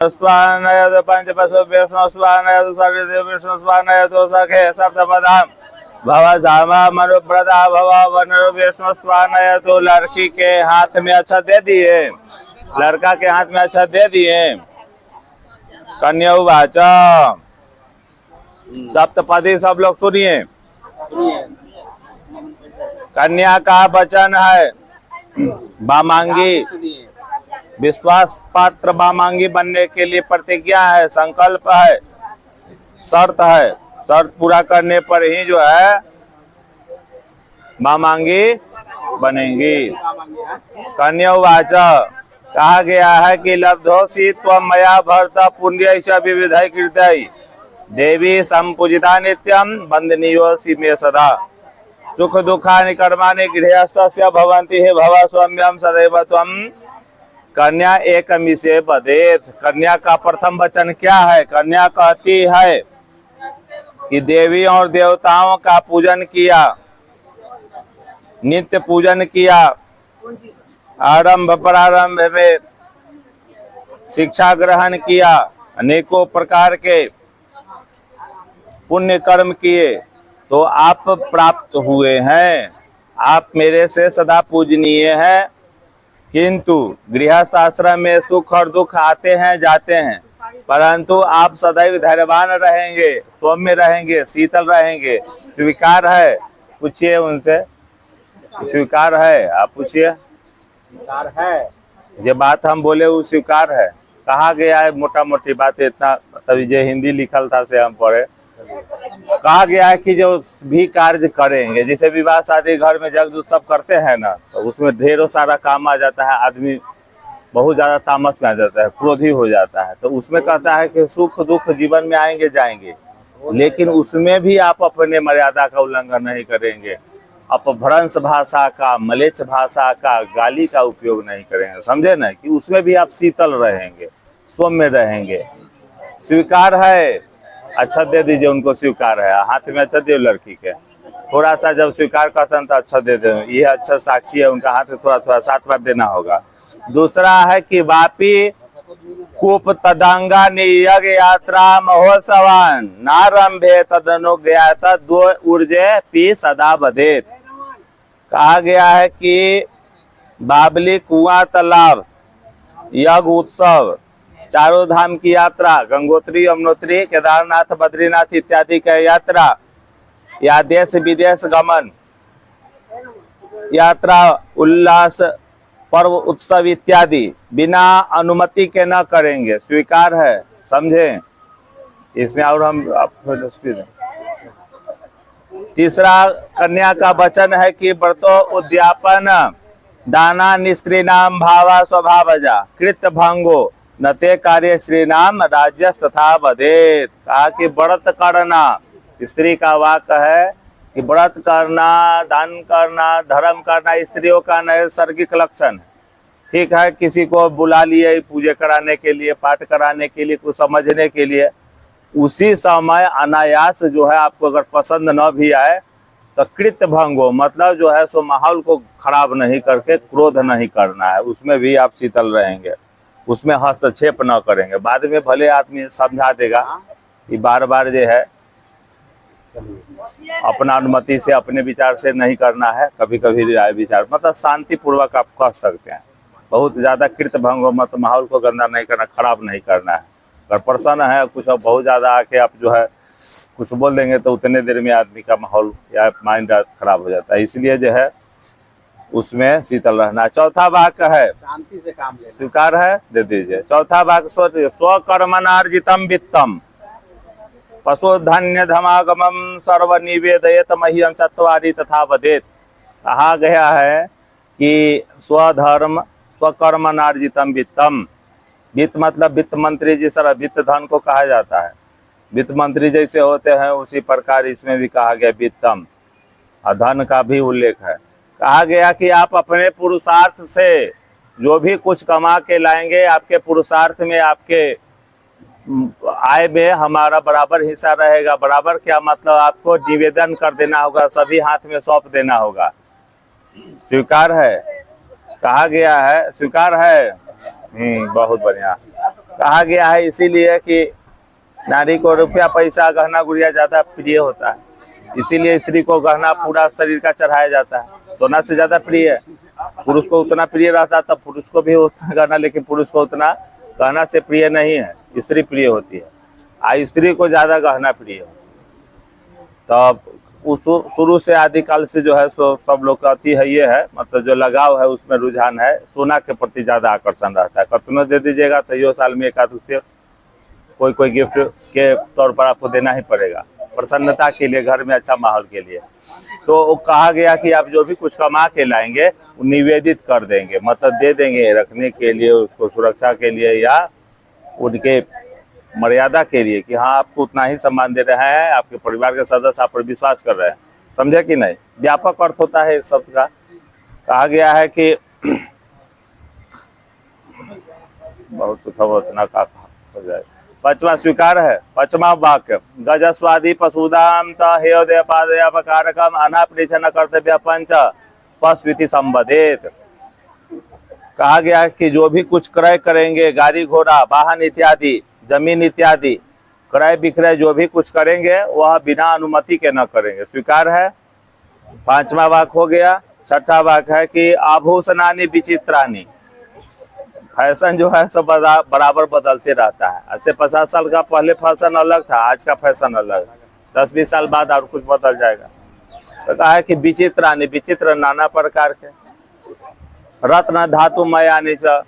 स्वानयत पंचपशु विष्णु स्वानयत सर्वदेव विष्णु स्वानयत सखे सप्तपदाम भव जामा मनुप्रदा भव वन विष्णु स्वानयत। लड़की के हाथ में अच्छा दे दिए, लड़का के हाथ में अच्छा दे दिए। कन्या उवाच सप्तपदी सब लोग सुनिए। कन्या का वचन है बामांगी, विश्वास पात्र बामांगी बनने के लिए प्रतिज्ञा है, संकल्प है, शर्त है। शर्त पूरा करने पर ही जो है बामांगी बनेंगी। कन्या उवाच कहा गया है कि लब्धोसी त्वं मया भरत पुण्यैश्च विविधैः कृतैः देवी संपूजिता नित्यं वंदनीयोऽसि मे सदा। सुख दुखानि कर्माणि गृहस्थस्य भवन्ति हि भव सौम्यं सदैव त्वं कन्या एकमिषे वदेत्। कन्या का प्रथम वचन क्या है? कन्या कहती है कि देवी और देवताओं का पूजन किया, नित्य पूजन किया, आरंभ प्रारंभ में शिक्षा ग्रहण किया, अनेकों प्रकार के पुण्य कर्म किए तो आप प्राप्त हुए हैं। आप मेरे से सदा पूजनीय हैं। किंतु गृहस्थ आश्रम में सुख और दुख आते हैं जाते हैं, परंतु आप सदैव धैर्यवान रहेंगे, सौम्य रहेंगे, शीतल रहेंगे। स्वीकार है? पूछिए उनसे, स्वीकार है? आप पूछिए। स्वीकार है, ये बात हम बोले वो स्वीकार है। कहा गया है मोटा मोटी बात इतना, तभी जो हिंदी लिखल था से हम पढ़े। कहा गया है कि जो भी कार्य करेंगे, जैसे विवाह शादी घर में जग सब करते हैं ना, तो उसमें ढेरों सारा काम आ जाता है, आदमी बहुत ज्यादा तामस में आ जाता है, क्रोधी हो जाता है। तो उसमें कहता है कि सुख दुख जीवन में आएंगे जाएंगे, लेकिन उसमें भी आप अपने मर्यादा का उल्लंघन नहीं करेंगे। अपभ्रंश भाषा का, मलेच्छ भाषा का, गाली का उपयोग नहीं करेंगे। समझे ना कि उसमें भी आप शीतल रहेंगे, सौम्य रहेंगे। स्वीकार है? अच्छा दे दीजिए उनको, स्वीकार है। हाथ में अच्छा दे लड़की के, थोड़ा सा जब स्वीकार करते हैं तो अच्छा दे दे। ये अच्छा साक्षी है, उनका हाथ में थोड़ा थोड़ा 7 बार देना होगा। दूसरा है कि वापी कूप तदंगा नियग यात्रा महोत्सवान नारंभे तदनुज्ञात दो ऊर्जे पी सदा बधेत। कहा गया है कि बाबली कुआं तालाब यज्ञ उत्सव, चारों धाम की यात्रा, गंगोत्री यमुनोत्री केदारनाथ बद्रीनाथ इत्यादि का यात्रा, या देश विदेश गमन यात्रा, उल्लास पर्व उत्सव इत्यादि बिना अनुमति के न करेंगे। स्वीकार है? समझे? इसमें और हम तीसरा कन्या का वचन है कि व्रतो उद्यापन दाना निस्त्रीनाम भावा स्वभावजा कृत भंगो नते कार्य श्री नाम राज्य तथा बधेत। कहा कि व्रत करना, स्त्री का वाक्य है कि व्रत करना, दान करना, धर्म करना स्त्रियों का नैसर्गिक लक्षण। ठीक है, किसी को बुला लिए पूजा कराने के लिए, पाठ कराने के लिए, कुछ समझने के लिए, उसी समय अनायास जो है आपको अगर पसंद न भी आए तो कृत भंगो, मतलब जो है सो माहौल को खराब नहीं करके क्रोध नहीं करना है, उसमें भी आप शीतल रहेंगे, उसमें हस्तक्षेप न करेंगे। बाद में भले आदमी समझा देगा कि बार बार जो है अपना अनुमति से, अपने विचार से नहीं करना है। कभी कभी राय विचार मतलब शांति पूर्वक आप कह सकते हैं। बहुत ज्यादा कृत भंगो मत, माहौल को गंदा नहीं करना, खराब नहीं करना है। अगर प्रसन्न है कुछ बहुत ज्यादा आके आप जो है कुछ बोल देंगे तो उतने देर में आदमी का माहौल या माइंड खराब हो जाता है। इसलिए जो है उसमें शीतल रहना। चौथा वाक्य है शांति से काम लेना। स्वीकार है? दे दीजिए। चौथा वाक्य स्वकर्मणार्जितम वित्तम पशु धन्य धमागमम सर्व निवेदयत मह्यम चत्वारि तथा वदेत। कहा गया है कि स्वधर्म स्वकर्मणार्जितम वित्तम, वित्त मतलब वित्त मंत्री, जिस तरह वित्त धन को कहा जाता है, वित्त मंत्री जैसे होते हैं उसी प्रकार इसमें भी कहा गया वित्तम, और धन का भी उल्लेख है। कहा गया कि आप अपने पुरुषार्थ से जो भी कुछ कमा के लाएंगे, आपके पुरुषार्थ में, आपके आय में हमारा बराबर हिस्सा रहेगा। बराबर क्या मतलब? आपको निवेदन कर देना होगा, सभी हाथ में सौंप देना होगा। स्वीकार है? कहा गया है। स्वीकार है? बहुत बढ़िया। कहा गया है इसीलिए कि नारी को रुपया पैसा गहना गुड़िया ज्यादा प्रिय होता है, इसीलिए स्त्री को गहना पूरा शरीर का चढ़ाया जाता है। सोना से ज्यादा प्रिय है, पुरुष को उतना प्रिय रहता तब पुरुष को भी उतना गहना, लेकिन पुरुष को उतना गहना से प्रिय नहीं है, स्त्री प्रिय होती है। स्त्री को ज्यादा गहना प्रिय होता है। तब शुरू से आदिकाल से जो है सो सब लोग का अति है ये है, मतलब जो लगाव है उसमें रुझान है, सोना के प्रति ज्यादा आकर्षण रहता है। कतना दे दीजिएगा तो यो साल में एक आध से कोई गिफ्ट के तौर पर आपको देना ही पड़ेगा, प्रसन्नता के लिए, घर में अच्छा माहौल के लिए। तो कहा गया कि आप जो भी कुछ कमा के लाएंगे वो निवेदित कर देंगे, मतलब दे देंगे रखने के लिए, उसको सुरक्षा के लिए या उनके मर्यादा के लिए, कि हाँ आपको उतना ही सम्मान दे रहे हैं, आपके परिवार के सदस्य आप पर विश्वास कर रहे हैं। समझे कि नहीं? व्यापक अर्थ होता है एक शब्द का। कहा गया है कि बहुत सब उतना का हो जाए। पचवा स्वीकार है, पचमा वाक्य, गजस्वादी पशुदाम हेय पादयापकारकम अनापरिछन कर्तव्य पंच पशुति संबदेत। कहा गया है कि जो भी कुछ क्रय करेंगे, गाड़ी घोड़ा वाहन इत्यादि, जमीन इत्यादि क्रय विक्रय जो भी कुछ करेंगे वह बिना अनुमति के न करेंगे। स्वीकार है, पांचवा वाक्य हो गया। छठा वाक्य है कि आभूषणानि विचित्रानि, फैशन जो है सब बराबर बदलते रहता है। ऐसे 50 साल का पहले फैशन अलग था, आज का फैशन अलग है, 10-20 साल बाद और कुछ बदल जाएगा। तो कहा है कि विचित्रानि, विचित्र नाना प्रकार के, रत्न धातु मयानि च,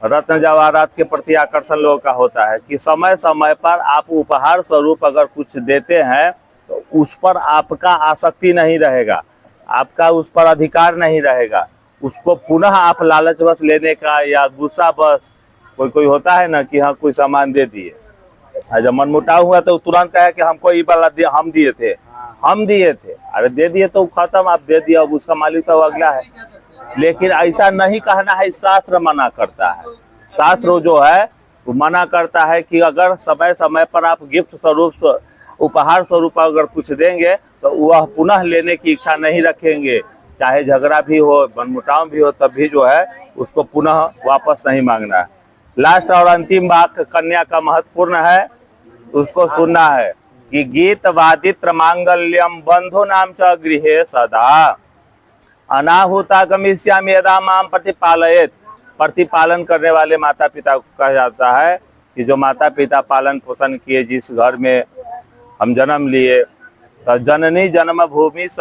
रत्न जवाहरात के प्रति आकर्षण लोगों का होता है कि समय समय पर आप उपहार स्वरूप अगर कुछ देते हैं तो उस पर आपका आसक्ति नहीं रहेगा, आपका उस पर अधिकार नहीं रहेगा, उसको पुनः आप लालचवश लेने का या गुस्सा बस, कोई होता है ना कि हाँ कोई सामान दे दिए, जब मनमुटाव हुआ तो तुरंत कहे कि हमको ये वाला हम दिए थे, अरे दे दिए तो खत्म, आप दे दिया, अब उसका मालिक तो अगला है। लेकिन ऐसा नहीं कहना है, शास्त्र मना करता है। शास्त्र जो है वो मना करता है कि अगर समय समय पर आप गिफ्ट स्वरूप, उपहार स्वरूप अगर कुछ देंगे तो वह पुनः लेने की इच्छा नहीं रखेंगे, चाहे झगड़ा भी हो, मनमुटाव भी हो, तब भी जो है उसको पुनः वापस नहीं मांगना है। लास्ट और अंतिम वाक्य कन्या का महत्वपूर्ण है, उसको सुनना है कि गीत वादित्र मांगल्यम बंधु नाम च गृहे सदा अनाहुता गमिष्यामि यदा माम प्रतिपालयेत। प्रतिपालन करने वाले माता पिता को कहा जाता है कि जो माता पिता पालन पोषण किए, जिस घर में हम जन्म लिए, तो जननी जन्म भूमि स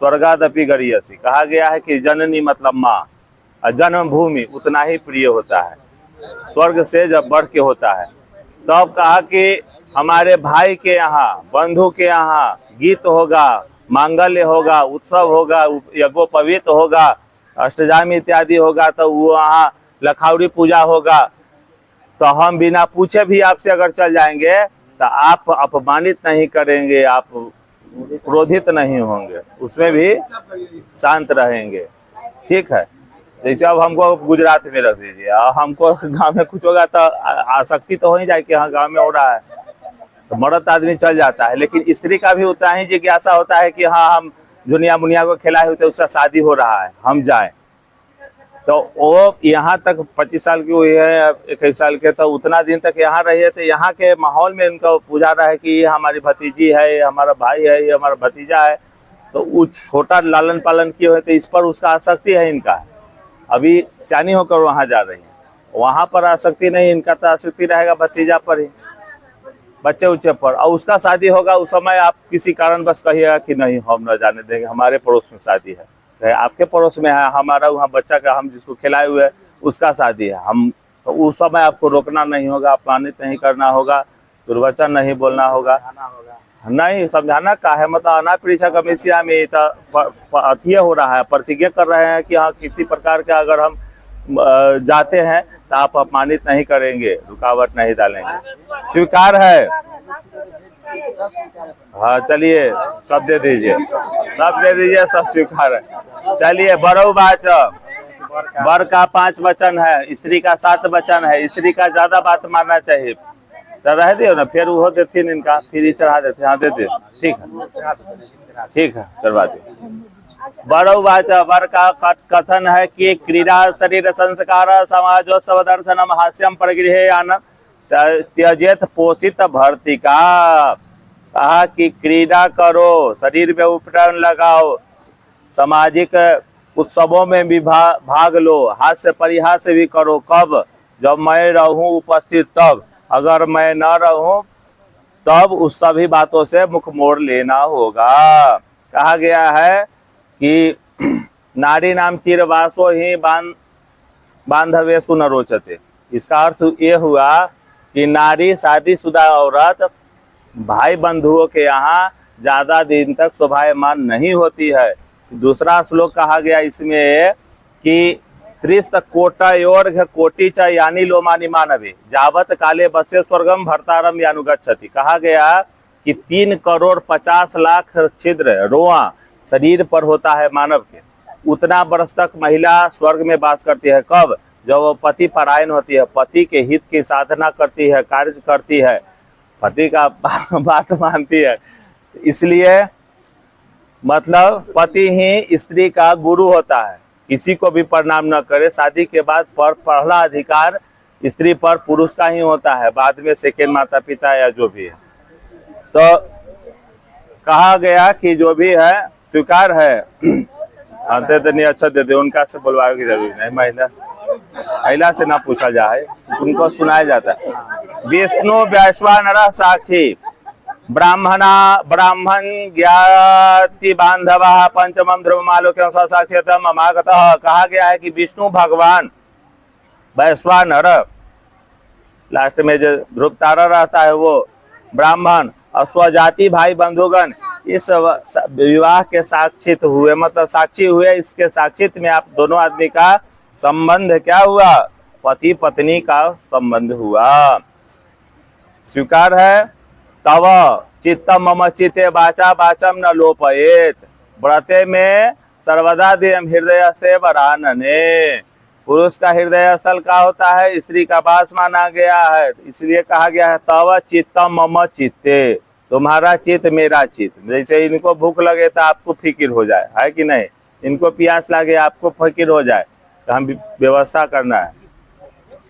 स्वर्गादपि गरीयसी। कहा गया है कि जननी मतलब माँ, और जन्म भूमि उतना ही प्रिय होता है, स्वर्ग से जब बढ़ के होता है। तब कहा कि हमारे भाई के यहाँ, बंधु के यहाँ गीत होगा, मांगल्य होगा, उत्सव होगा, यज्ञोपवीत होगा, अष्टजाम इत्यादि होगा, तो वो वहाँ लखावड़ी पूजा होगा, तो हम बिना पूछे भी आपसे अगर चल जाएंगे तो आप अपमानित नहीं करेंगे, आप क्रोधित नहीं होंगे, उसमें भी शांत रहेंगे। ठीक है, जैसे अब हमको गुजरात में रख दीजिए और हमको गांव में कुछ होगा तो आसक्ति तो हो ही जाए कि हाँ गांव में हो रहा है, तो मर्द आदमी चल जाता है। लेकिन स्त्री का भी उतना ही जिज्ञासा होता है कि हाँ हम दुनिया मुनिया को खिलाए हुए, उसका शादी हो रहा है, हम जाएं। तो वो यहाँ तक 25 साल की हुई है, 21 साल के, तो उतना दिन तक यहाँ रही है, तो यहाँ के माहौल में इनका पूजा रहा है कि ये हमारी भतीजी है, ये हमारा भाई है, ये हमारा भतीजा है, तो वो छोटा लालन पालन किए हुए, तो इस पर उसका आसक्ति है इनका। अभी सियानी होकर वहाँ जा रही है, वहाँ पर आसक्ति नहीं, इनका तो आसक्ति रहेगा भतीजा पर ही, बच्चे उच्चे पर। और उसका शादी होगा उस समय आप किसी कारण बस कहिएगा कि नहीं हम न जाने देंगे, हमारे पड़ोस में शादी है, आपके पड़ोस में है, हमारा वहाँ बच्चा का, हम जिसको खिलाए हुए है उसका शादी है, हम तो उस समय आपको रोकना नहीं होगा, अपमानित नहीं करना होगा, दुर्वचन नहीं बोलना होगा, नहीं समझाना का है, मतलब अनापरिछा कमिसिया में अथीय हो रहा है, प्रतिज्ञा कर रहे हैं कि हाँ किसी प्रकार का अगर हम जाते हैं तो आप अपमानित नहीं करेंगे, रुकावट नहीं डालेंगे। स्वीकार है? हाँ चलिए, सब दे दीजिए, सब दे दीजिए, सब स्वीकार है। चलिए, बड़ो बाच, बर का 5 वचन है, स्त्री का 7 वचन है, स्त्री का ज्यादा बात मानना चाहिए, तो रह दियो ना, फिर वो देती इनका, फिर ही चढ़ा देते। हाँ दे दे, ठीक है, ठीक है, चढ़वा दे। वरउवाच वर का कथन है कि क्रीड़ा शरीर संस्कार समाजोत्सव दर्शनम हास्यम परिगृह्यान त्यजेत पोषित भर्ती का। कहा कि क्रीड़ा करो, शरीर में उपटन लगाओ, सामाजिक उत्सवों में भी भाग लो, हास्य परिहास भी करो। कब? जब मैं रहूं उपस्थित तब, अगर मैं न रहूं तब उस सभी बातों से मुख मोड़ लेना होगा। कहा गया है कि नारी नाम चिरवासो ही बांधवेशु न रोचते। इसका अर्थ ये हुआ कि नारी शादीशुदा औरत भाई बंधुओं के यहाँ ज्यादा दिन तक शोभायमान नहीं होती है। दूसरा श्लोक कहा गया इसमें कि त्रिस्त कोटयोर्घ कोटि च यानी लोमानि मानवे जावत काले बसे स्वर्गम भर्तारम यानुगच्छति। कहा गया कि 3,50,00,000 छिद्र रोआ शरीर पर होता है मानव के, उतना वर्ष तक महिला स्वर्ग में वास करती है। कब? जब वो पति परायण होती है, पति के हित की साधना करती है, कार्य करती है, पति का बात मानती है। इसलिए मतलब पति ही स्त्री का गुरु होता है, किसी को भी प्रणाम न करे। शादी के बाद पर पहला अधिकार स्त्री पर पुरुष का ही होता है, बाद में सेकेंड माता पिता या जो भी है। तो कहा गया कि जो भी है स्वीकार है। आते तो नहीं अच्छा देते, उनका से बुलवाए की जरूरी नहीं, महिला से ना पूछा जाए, उनको सुनाया जाता है। विष्णु वैश्वानर साक्षी ब्राह्मण ज्ञाति बांधवा पंचमम ध्रुवमालोक्यम साक्षितम अमागतः। कहा गया है कि विष्णु भगवान वैश्वानर, लास्ट में जो ध्रुव तारा रहता है वो ब्राह्मण और स्वजाति भाई बंधुगण इस विवाह के साक्षित हुए, मतलब साक्षी हुए। इसके साक्षित में आप दोनों आदमी का संबंध क्या हुआ? पति पत्नी का संबंध हुआ। स्वीकार है। तव चित्तम मम चित्ते वाचा वाचम न लोपयेत व्रते में सर्वदा देम हृदय से वरानने। पुरुष का हृदय स्थल का होता है, स्त्री का वास माना गया है, इसलिए कहा गया है तव चित्तम मम चित्ते, तुम्हारा चित्त मेरा चित्त। जैसे इनको भूख लगे तो आपको फिक्र हो जाए, है कि नहीं? इनको प्यास लगे आपको फिक्र हो जाए, तो हम व्यवस्था करना है।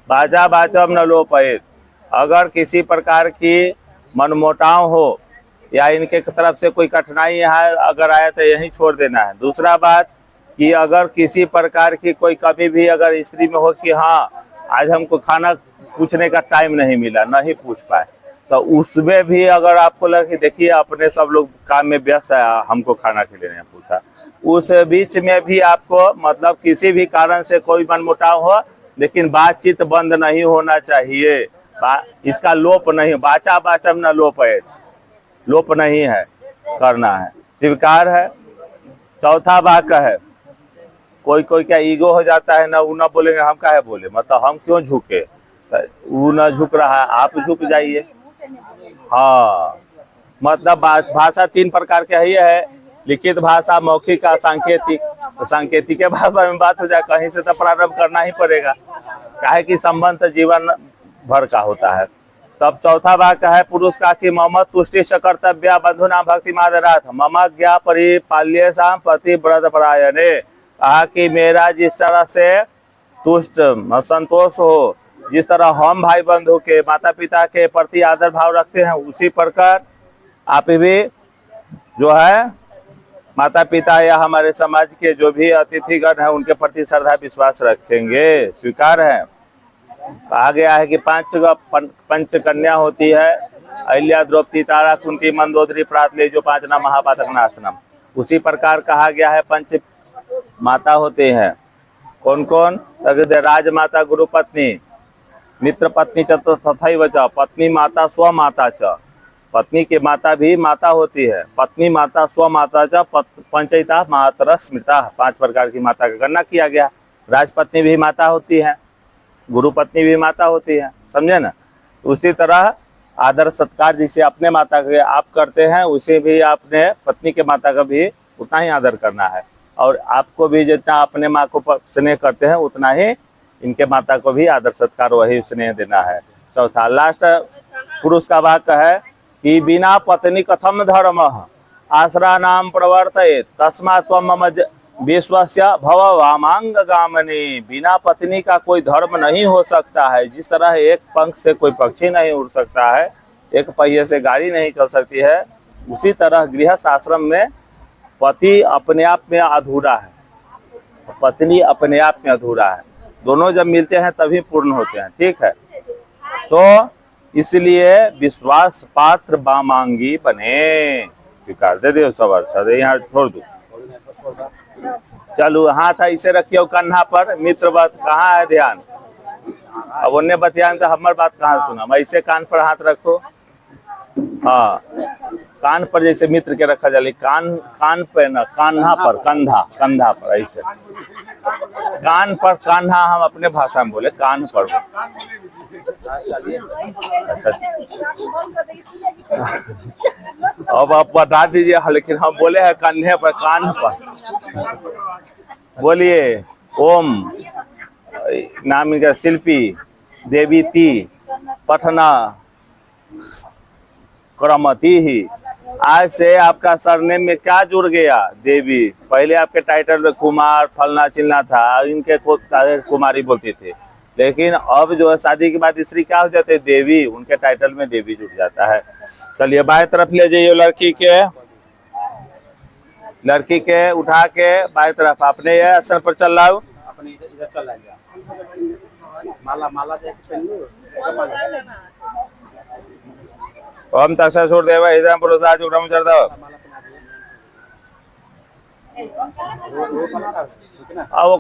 बाजा बाचम न लोपयेत, अगर किसी प्रकार की मनमुटाव हो या इनके तरफ से कोई कठिनाई यहाँ अगर आए तो यहीं छोड़ देना है। दूसरा बात कि अगर किसी प्रकार की कोई कभी भी अगर स्त्री में हो कि हाँ आज हमको खाना पूछने का टाइम नहीं मिला, नहीं पूछ पाए, तो उसमें भी अगर आपको लगे देखिए अपने सब लोग काम में व्यस्त है, हमको खाना खिलाने पूछा, उस बीच में भी आपको मतलब किसी भी कारण से कोई मनमुटाव हो, लेकिन बातचीत बंद नहीं होना चाहिए। इसका लोप नहीं, बाचा बाचम न लोप है, लोप नहीं है, करना है, स्वीकार है। चौथा वाक्य है, कोई कोई क्या ईगो हो जाता है ना, वो ना बोलेंगे हम काहे बोले, मतलब हम क्यों झुके, वो ना झुक रहा है, आप झुक जाइए। हाँ, मतलब भाषा 3 प्रकार के ही है, लिखित भाषा, मौखिक का सांकेतिक। तो सांकेतिक भाषा में बात हो जाए कहीं से तो प्रारंभ करना ही पड़ेगा, काहे कि संबंध जीवन भर का होता है। तब चौथा वाक्य है पुरुष का कि मम तुष्टि कर्तव्य बंधुना भक्ति मादराथ मम ज्ञा परिपाल्य शाम पति व्रत परायणे। कहा कि मेरा जिस तरह से तुष्ट संतोष हो, जिस तरह हम भाई बंधु के माता पिता के प्रति आदर भाव रखते हैं, उसी प्रकार आप भी जो है माता पिता या हमारे समाज के जो भी अतिथिगण हैं उनके प्रति श्रद्धा विश्वास रखेंगे। स्वीकार है। कहा गया है कि 5 कन्या होती है, अहिल्या द्रौपदी तारा कुंती मंदोदरी प्रातले, जो 5 नाम महापातक नाशनम। उसी प्रकार कहा गया है 5 माता होते हैं। कौन कौन? राजमाता गुरु पत्नी मित्र पत्नी च तथैव च पत्नी माता स्व माता च। पत्नी के माता भी माता होती है, पत्नी माता स्व माता च पंचयिता मातरः स्मृता। 5 प्रकार की माता का गणना किया गया। राजपत्नी भी माता होती है, गुरु पत्नी भी माता होती है, समझे ना। उसी तरह आदर सत्कार जिसे अपने माता के आप करते हैं, उसे भी अपने पत्नी के माता का भी उतना ही आदर करना है। और आपको भी जितना अपने माँ को स्नेह करते हैं उतना ही इनके माता को भी आदर सत्कार वही स्नेह देना है। चौथा लास्ट पुरुष का वाक्य है कि बिना पत्नी कथम धर्म, आसराणाम प्रवर्तयेत तस्मात् त्वं मम विश्वस्य भव वामांग गामनी। बिना पत्नी का कोई धर्म नहीं हो सकता है। जिस तरह एक पंख से कोई पक्षी नहीं उड़ सकता है, एक पहिए से गाड़ी नहीं चल सकती है, उसी तरह गृहस्थ आश्रम में पति अपने आप में अधूरा है, पत्नी अपने आप में अधूरा है। दोनों जब मिलते हैं तभी पूर्ण होते हैं। ठीक है, तो इसलिए विश्वास पात्र वामांगी बने। स्वीकार दे दो सब अच्छा दे, यहाँ छोड़ दो। चलो हाथ ऐसे रखियो कन्हा पर, मित्र बात कहाँ है ध्यान। अब उन्हें बतियान तो हमार बात कहाँ सुना। ऐसे कान पर हाथ रखो, हाँ कान पर जैसे मित्र के रखा जाए, कान पे ना, कान्हा पर, कंधा पर, ऐसे कान पर कान्हा हम अपने भाषा में बोले, कान पर। अच्छा अब आप बता दीजिए, लेकिन हम बोले हैं कंधे पर, कान पर। बोलिए ओम नाम इनका शिल्पी देवी ती पठना क्रमती ही। आज से आपका सरनेम में क्या जुड़ गया? देवी। पहले आपके टाइटल में कुमार फलना चिलना था, इनके को कुमारी बोलती थी, लेकिन अब जो है शादी के बाद स्त्री क्या हो जाते है? देवी। उनके टाइटल में देवी जुड़ जाता है। चलिए बाएं तरफ ले जाइए लड़की के उठा के बाएं तरफ। अपने ये आसन पर चल रहा हूँ, अपने इधर चल जाएगा। माला ओम तत्सत सूर्यदेव हृदय पुरुषा चुक्रम चरदव। अब